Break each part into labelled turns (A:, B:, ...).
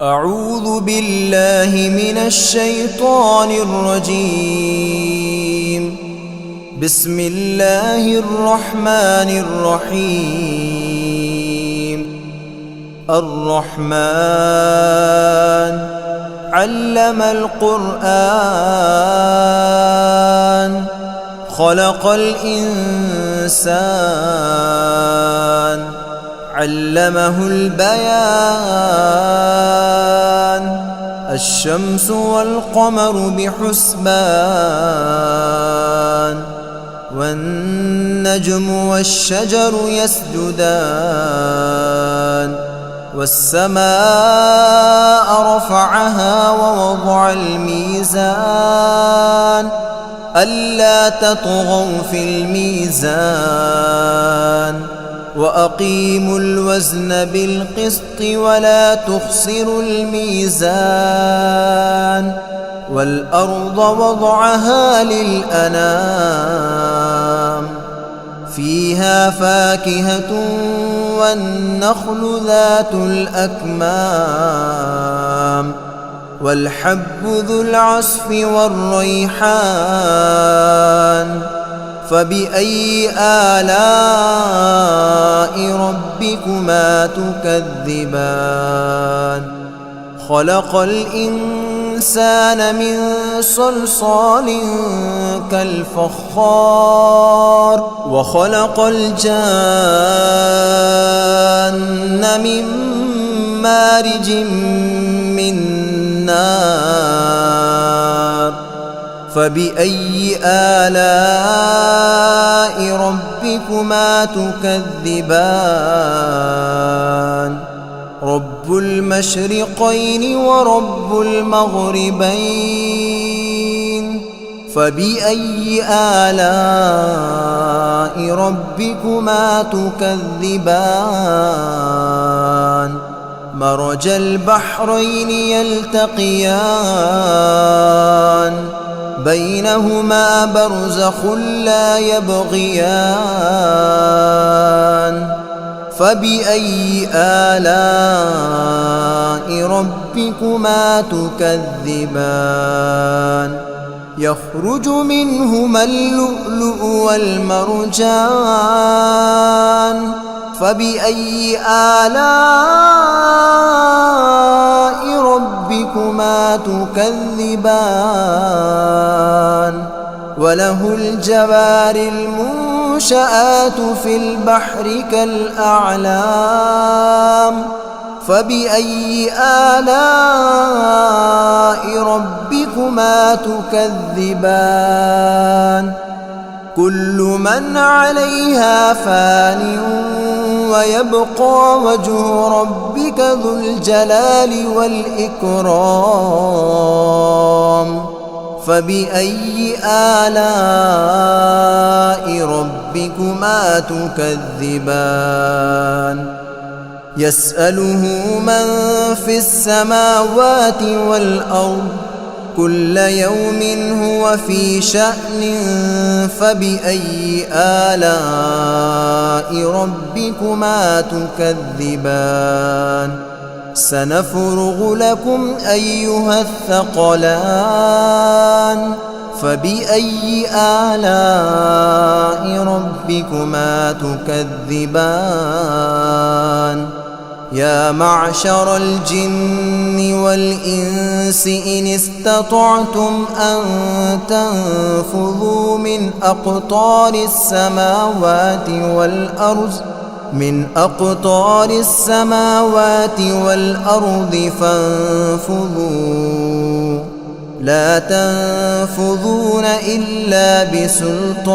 A: أعوذ بالله من الشيطان الرجيم. بسم الله الرحمن الرحيم. الرحمن علم القرآن خلق الإنسان علمه البيان الشمس والقمر بحسبان والنجم والشجر يسجدان والسماء رفعها ووضع الميزان ألا تطغوا في الميزان وأقيموا الوزن بالقسط ولا تخسروا الميزان والأرض وضعها للأنام فيها فاكهة والنخل ذات الأكمام والحب ذو العصف والريحان فبأي آلاء ربكما تكذبان خلق الإنسان من صلصال كالفخار وخلق الجان من مارج من نار فبأي آلاء ربكما تكذبان رب المشرقين ورب المغربين فبأي آلاء ربكما تكذبان مرج البحرين يلتقيان بينهما برزخ لا يبغيان فبأي آلاء ربكما تكذبان يخرج منهما اللؤلؤ والمرجان فبأي آلاء ربكما تكذبان وله الجوار المنشآت في البحر كالأعلام فبأي آلاء ربكما تكذبان كل من عليها فان ويبقى وجه ربك ذو الجلال والإكرام فبأي آلاء ربكما تكذبان يسأله من في السماوات والأرض كل يوم هو في شأن فبأي آلاء ربكما تكذبان سنفرغ لكم أيها الثقلان فبأي آلاء ربكما تكذبان يا معشر الجن والإنس إن استطعتم أن تنفذوا من أقطار السماوات والأرض فانفذوا لا تنفذون إلا بسلطان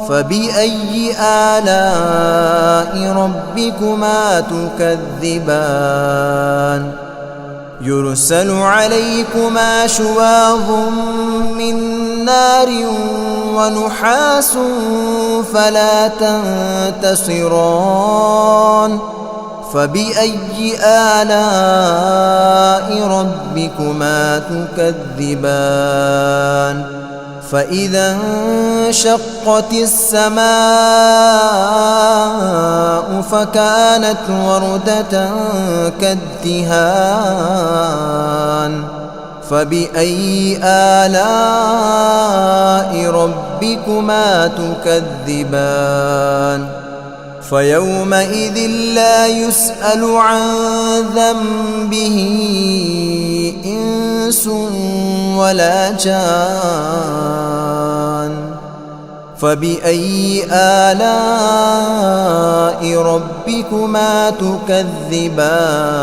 A: فبأي آلاء ربكما تكذبان يرسل عليكما شواظ من نار ونحاس فلا تنتصران فبأي آلاء ربكما تكذبان فإذا انشقت السماء فكانت وردة كالدهان فبأي آلاء ربكما تكذبان فيومئذ لا يسأل عن ذنبه إنس ولا جان فبأي آلاء ربكما تكذبان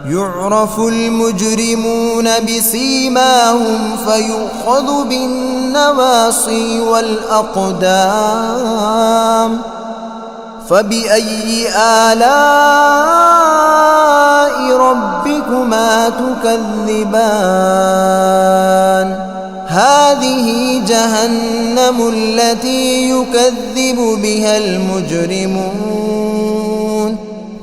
A: يعرف المجرمون بسيماهم فيؤخذ بالنواصي والأقدام فبأي آلاء ربكما تكذبان هذه جهنم التي يكذب بها المجرمون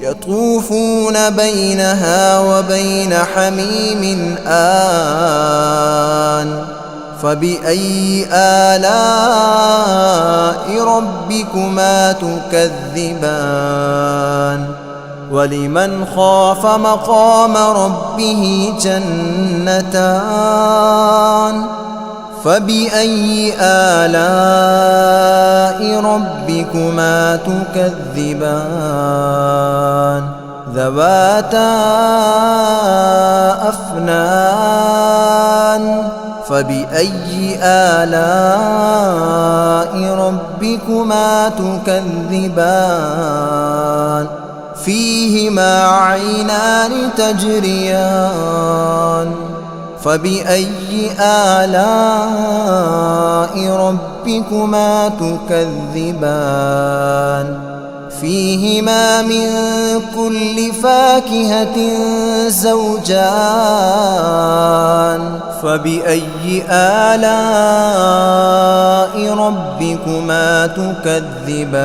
A: يطوفون بينها وبين حميم آن فبأي آلاء ربكما تكذبان ولمن خاف مقام ربه جنتان فبأي آلاء ربكما تكذبان ذواتا أفنان فبأي آلاء ربكما تكذبان فيهما عينان تجريان فبأي آلاء ربكما تكذبان فيهما من كل فاكهة زوجان فبأي آلاء ربكما تكذبان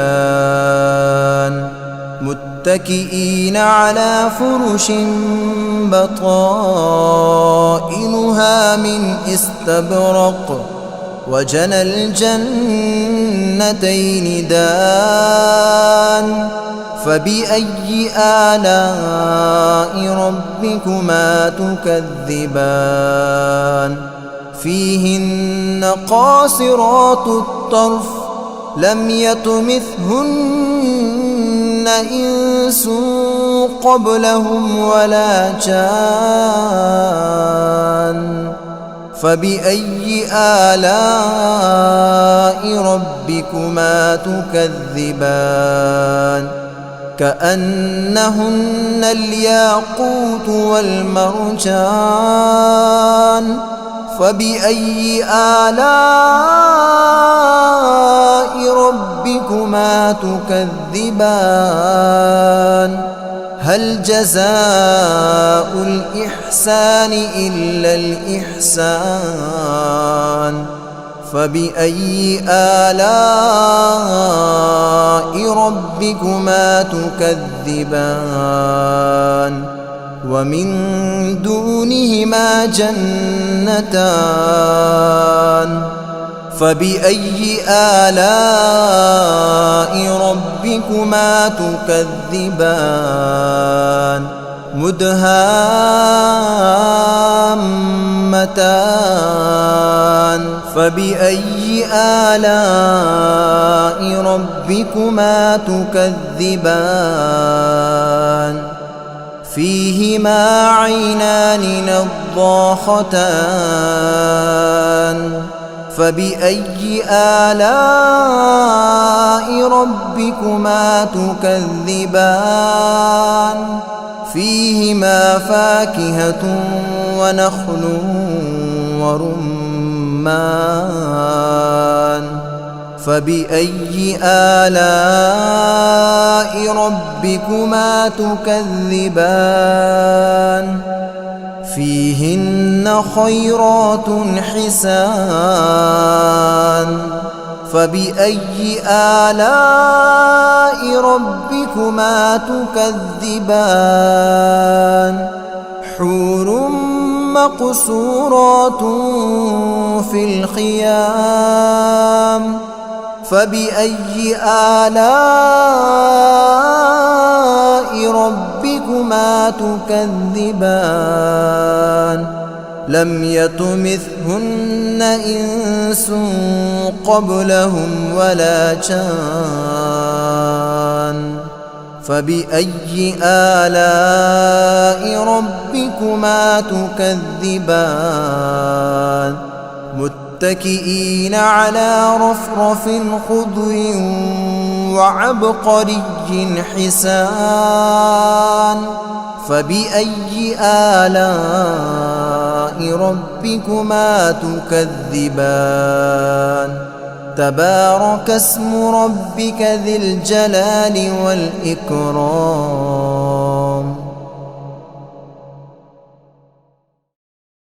A: متكئين على فرش بطائنها من استبرق وجنى الجنتين دان فبأي آلاء ربكما تكذبان فيهن قاصرات الطرف لم يطمثهن إنس قبلهم ولا جان فبأي آلاء ربكما تكذبان كأنهن الياقوت والمرجان فبأي آلاء ربكما تكذبان هل جزاء الإحسان إلا الإحسان فبأي آلاء ربكما تكذبان ومن دونهما جنتان فبأي آلاء ربكما تكذبان مدهامتان فبأي آلاء ربكما تكذبان فيهما عينان نضاختان فبأي آلاء ربكما تكذبان فيهما فاكهة ونخل ورمان فبأي آلاء ربكما تكذبان فيهن خيرات حسان فبأي آلاء ربكما تكذبان حور مقصورات في الخيام فبأي آلاء ربكما تكذبان لم يطمثهن إنس قبلهم ولا جان فبأي آلاء ربكما تكذبان متكئين على رفرف خضر وعبقري حسان فبأي آلاء ربكما تكذبان تبارك اسم ربك ذي الجلال والإكرام